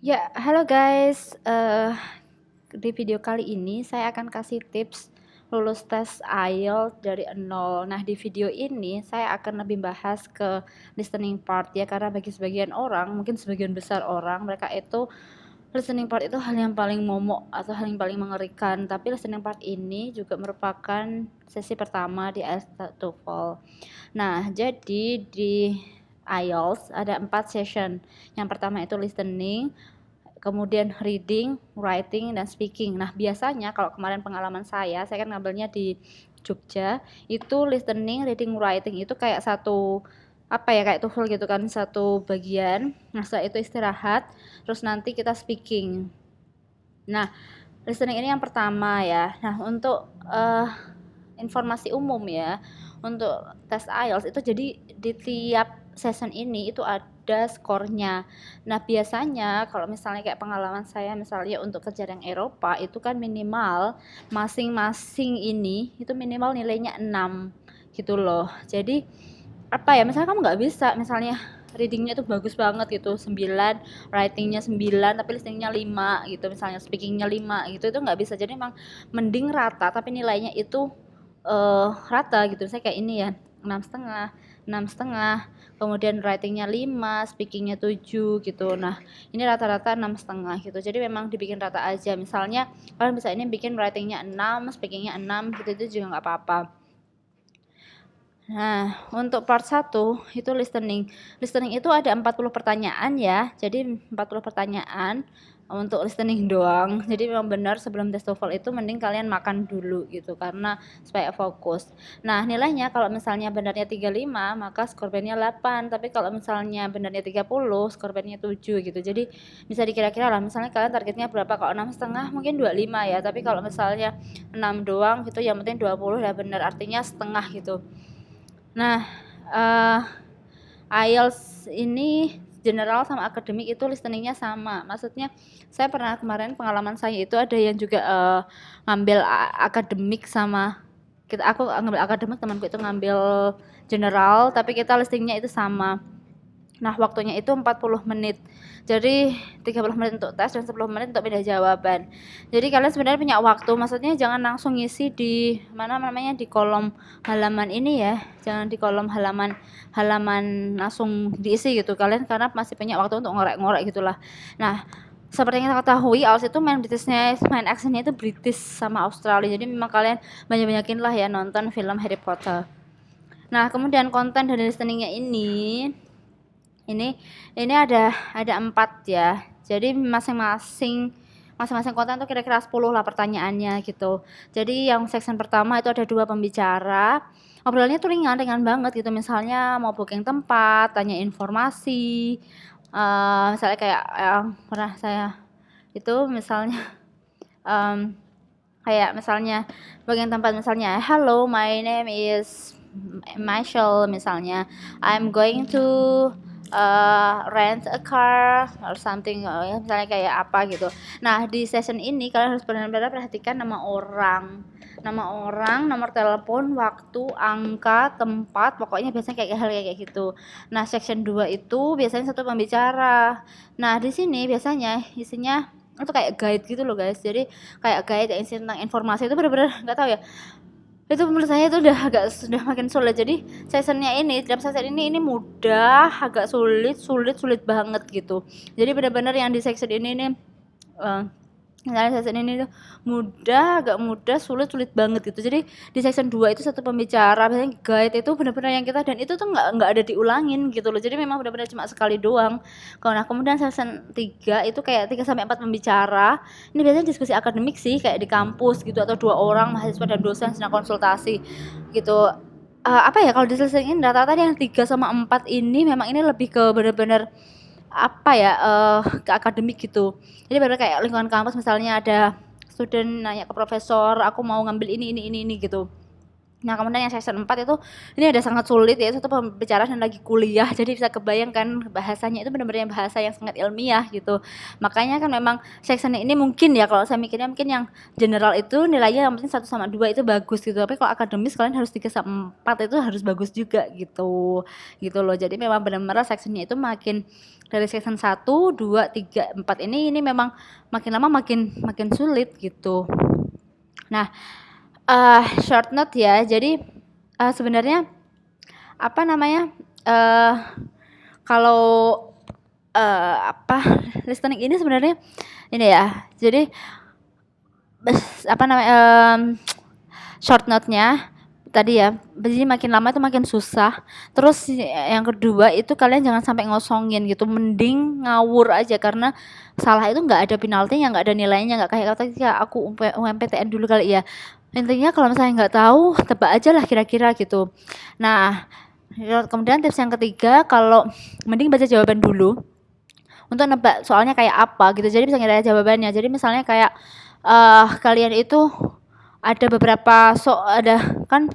Ya, halo guys. Di video kali ini saya akan kasih tips lulus tes IELTS dari nol. Nah, di video ini saya akan lebih bahas ke listening part ya, karena bagi sebagian orang, mungkin sebagian besar orang, mereka itu listening part itu hal yang paling momok atau hal yang paling mengerikan. Tapi listening part ini juga merupakan sesi pertama di IELTS TOEFL. Nah, jadi di IELTS ada 4 session. Yang pertama itu listening, kemudian reading, writing, dan speaking. Nah, biasanya kalau kemarin pengalaman saya kan ngambilnya di Jogja, itu listening, reading, writing itu kayak satu apa ya, kayak TOEFL gitu kan, satu bagian. Nah, setelah itu istirahat, terus nanti kita speaking. Nah, listening ini yang pertama ya. Nah, untuk informasi umum ya, untuk tes IELTS itu jadi di tiap session ini itu ada skornya. Nah, biasanya kalau misalnya kayak pengalaman saya misalnya untuk kejar yang Eropa itu kan minimal masing-masing ini itu minimal nilainya 6 gitu loh. Jadi apa ya, misalnya kamu nggak bisa misalnya readingnya itu bagus banget gitu 9, writingnya 9 tapi listeningnya 5 gitu, misalnya speakingnya 5 gitu, itu nggak bisa. Jadi memang mending rata tapi nilainya itu rata gitu. Saya kayak ini ya, 6,5, 6,5, kemudian writingnya 5, speakingnya 7 gitu. Nah, ini rata-rata 6,5 gitu. Jadi memang dibikin rata aja. Misalnya kalian bisa ini bikin writingnya 6, speakingnya 6 gitu, itu juga nggak apa-apa. Nah, untuk part 1 itu listening. Listening itu ada 40 pertanyaan ya. Jadi 40 pertanyaan untuk listening doang. Jadi memang benar sebelum tes TOEFL itu mending kalian makan dulu gitu karena supaya fokus. Nah, nilainya kalau misalnya benarnya 35, maka skor bandnya 8. Tapi kalau misalnya benarnya 30, skor bandnya 7 gitu. Jadi bisa dikira-kira lah, misalnya kalian targetnya berapa? Kalau 6,5 mungkin 25 ya. Tapi kalau misalnya 6 doang gitu, yang penting 20 ya benar, artinya setengah gitu. Nah, IELTS ini general sama akademik itu listeningnya sama. Maksudnya saya pernah kemarin pengalaman saya itu ada yang juga ngambil akademik sama aku ngambil akademik, temanku itu ngambil general, tapi kita listeningnya itu sama. Nah, waktunya itu 40 menit. Jadi 30 menit untuk tes dan 10 menit untuk pindah jawaban. Jadi kalian sebenarnya punya waktu, maksudnya jangan langsung ngisi di mana namanya, di kolom halaman ini ya. Jangan di kolom halaman langsung diisi gitu kalian, karena masih punya waktu untuk ngorek-ngorek gitulah. Nah, seperti yang kita ketahui, ALS itu main actionnya itu British sama Australia. Jadi memang kalian banyak-banyakin lah ya nonton film Harry Potter. Nah, kemudian konten dari listeningnya ini ada 4 ya. Jadi masing-masing konten tuh kira-kira 10 lah pertanyaannya gitu. Jadi yang section pertama itu ada 2 pembicara. Obrolannya tuh ringan banget gitu. Misalnya mau booking tempat, tanya informasi. Misalnya kayak yang pernah saya itu misalnya um, kayak misalnya bagian tempat, misalnya hello, my name is Michelle, misalnya I'm going to rent a car or something, ya misalnya kayak apa gitu. Nah, di session ini kalian harus benar-benar perhatikan nama orang, nomor telepon, waktu, angka, tempat, pokoknya biasanya kayak hal kayak gitu. Nah, section 2 itu biasanya satu pembicara. Nah, di sini biasanya isinya itu kayak guide gitu loh guys. Jadi kayak guide yang isi tentang informasi, itu benar-benar nggak tahu ya, itu menurut saya itu sudah makin sulit. Jadi sessionnya ini, dalam session ini mudah, agak sulit banget gitu. Jadi benar-benar yang di section ini uh, misalnya section ini tuh mudah, agak mudah, sulit banget gitu. Jadi di section 2 itu satu pembicara, biasanya guide itu benar-benar yang kita, dan itu tuh nggak ada diulangin gitu loh. Jadi memang benar-benar cuma sekali doang. Nah, kemudian section 3 itu kayak 3 sampai 4 pembicara. Ini biasanya diskusi akademik sih, kayak di kampus gitu, atau 2 orang mahasiswa dan dosen sedang konsultasi gitu. Apa ya, kalau diselesaikan rata-rata yang 3 sama 4 ini memang ini lebih ke benar-benar apa ya, ke akademik gitu. Jadi bener kayak lingkungan kampus, misalnya ada student nanya ke profesor, aku mau ngambil ini gitu. Nah, kemudian yang section 4 itu ini ada sangat sulit ya, satu pembicaraan dan lagi kuliah, jadi bisa kebayangkan bahasanya itu benar-benar bahasa yang sangat ilmiah gitu. Makanya kan memang section ini mungkin ya kalau saya mikirnya mungkin yang general itu nilainya yang penting 1 sama 2 itu bagus gitu. Tapi kalau akademis kalian harus 3 sama 4 itu harus bagus juga gitu. Gitu loh. Jadi memang benar-benar sectionnya itu makin dari section 1, 2, 3, 4 ini memang makin lama makin sulit gitu. Nah, short note ya. Jadi sebenarnya apa namanya? Kalau listening ini sebenarnya ini ya. Jadi apa namanya? Short note-nya tadi ya. Jadi makin lama itu makin susah. Terus yang kedua itu kalian jangan sampai ngosongin gitu. Mending ngawur aja karena salah itu nggak ada penaltinya, nggak ada nilainya, nggak kayak aku UMPTN dulu kali ya. Intinya kalau misalnya nggak tahu, tebak aja lah kira-kira gitu. Nah, kemudian tips yang ketiga, kalau mending baca jawaban dulu untuk nebak soalnya kayak apa gitu. Jadi bisa ngira jawabannya. Jadi misalnya kayak kalian itu ada beberapa ada kan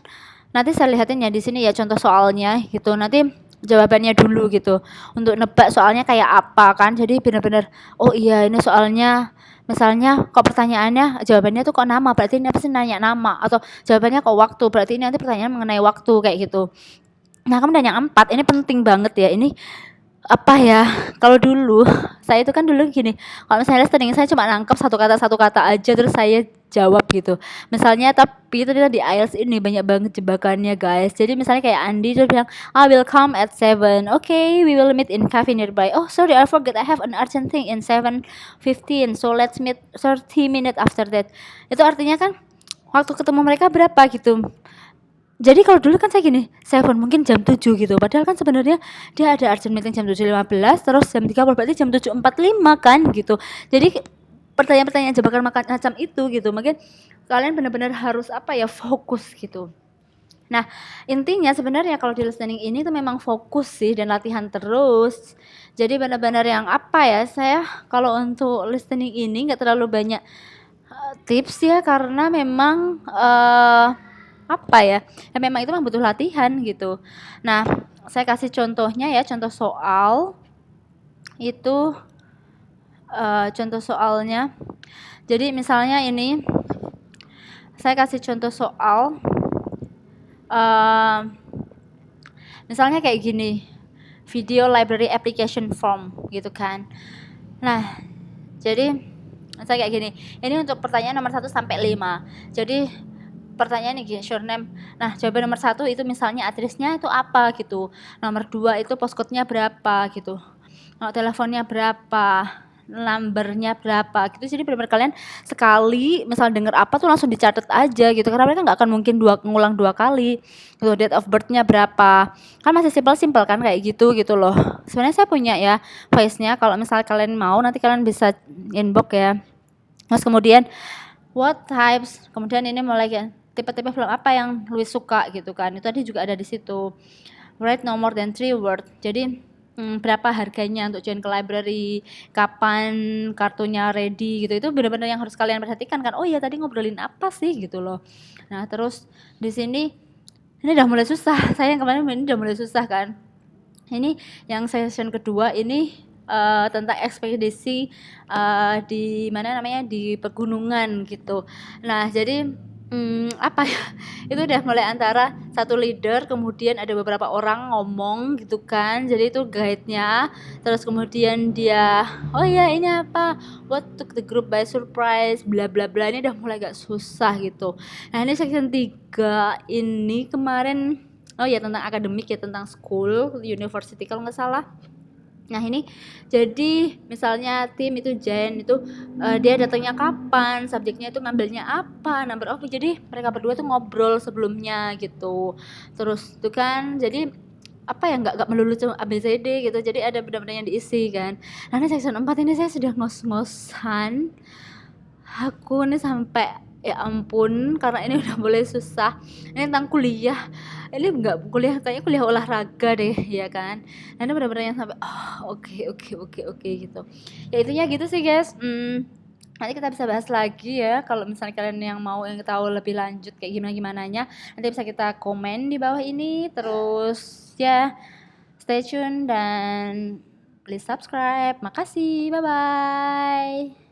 nanti saya lihatin ya di sini ya contoh soalnya gitu. Nanti jawabannya dulu gitu untuk nebak soalnya kayak apa kan. Jadi benar-benar oh iya ini soalnya misalnya kok pertanyaannya jawabannya tuh kok nama, berarti ini pasti nanya nama, atau jawabannya kok waktu, berarti ini nanti pertanyaan mengenai waktu kayak gitu. Nah, kemudian yang 4 ini penting banget ya. Ini apa ya, kalau dulu saya itu kan dulu gini, kalau misalnya listening saya cuma nangkep satu kata aja terus saya jawab gitu. Misalnya tapi ternyata di IELTS ini banyak banget jebakannya guys. Jadi misalnya kayak Andi dia bilang, I will come at 7. Okay, we will meet in cafe nearby. Oh sorry, I forget I have an urgent thing in 7:15. So let's meet 30 minutes after that. Itu artinya kan waktu ketemu mereka berapa gitu. Jadi kalau dulu kan saya gini, Seven mungkin jam 7 gitu. Padahal kan sebenarnya dia ada urgent meeting jam 7.15, terus jam 30 berarti jam 7.45 kan gitu. Jadi pertanyaan-pertanyaan jebakan macam itu gitu. Mungkin kalian benar-benar harus apa ya, fokus gitu. Nah, intinya sebenarnya kalau di listening ini tuh memang fokus sih dan latihan terus. Jadi benar-benar yang apa ya, saya kalau untuk listening ini nggak terlalu banyak tips ya karena memang apa ya, ya memang itu memang butuh latihan gitu. Nah, saya kasih contohnya ya, contoh soal itu contoh soalnya. Jadi misalnya ini saya kasih contoh soal misalnya kayak gini, video library application form gitu kan. Nah, jadi saya kayak gini, ini untuk pertanyaan nomor 1 sampai 5. Jadi pertanyaan nih, short name. Nah, jawaban nomor 1 itu misalnya address-nya itu apa gitu. Nomor 2 itu postcode-nya berapa gitu. Teleponnya berapa, numbernya berapa gitu. Jadi benar-benar kalian sekali misal denger apa tuh langsung dicatat aja gitu. Karena mereka nggak akan mungkin ngulang 2 kali. Gitu, date of birth-nya berapa. Kan masih simple kan kayak gitu loh. Sebenarnya saya punya ya voice-nya, kalau misal kalian mau nanti kalian bisa inbox ya. Terus kemudian what types, kemudian ini mulai tipe-tipe film apa yang Louis suka gitu kan. Itu tadi juga ada di situ. Write no more than 3 words. Jadi berapa harganya untuk join ke library, kapan kartunya ready gitu. Itu benar-benar yang harus kalian perhatikan kan. Oh iya tadi ngobrolin apa sih gitu loh. Nah, terus di sini ini udah mulai susah. Saya yang kemarin ini udah mulai susah kan. Ini yang session kedua ini tentang ekspedisi di mana namanya, di pegunungan gitu. Nah, jadi apa ya, itu udah mulai antara satu leader, kemudian ada beberapa orang ngomong gitu kan, jadi itu guide-nya, terus kemudian dia, oh ya ini apa, what took the group by surprise, bla bla bla, ini udah mulai agak susah gitu. Nah, ini section 3 ini kemarin, oh ya tentang akademik ya, tentang school, university kalau nggak salah. Nah ini jadi misalnya tim itu Giant itu dia datangnya kapan, subjeknya itu ngambilnya apa, number of, jadi mereka berdua tuh ngobrol sebelumnya gitu. Terus itu kan jadi apa ya, nggak melulu cuma ABCD gitu, jadi ada benar-benar yang diisi kan. Nah ini section 4 ini saya sudah ngos-ngosan, aku nih sampai ya ampun karena ini udah mulai susah. Ini tentang kuliah, ini enggak kuliah, kayaknya kuliah olahraga deh ya kan. Nah ini benar-benar yang sampai oke gitu ya, intinya gitu sih guys. Nanti kita bisa bahas lagi ya, kalau misalnya kalian yang mau yang tahu lebih lanjut kayak gimana-gimananya, nanti bisa kita komen di bawah ini. Terus ya, stay tune dan please subscribe. Makasih, bye-bye.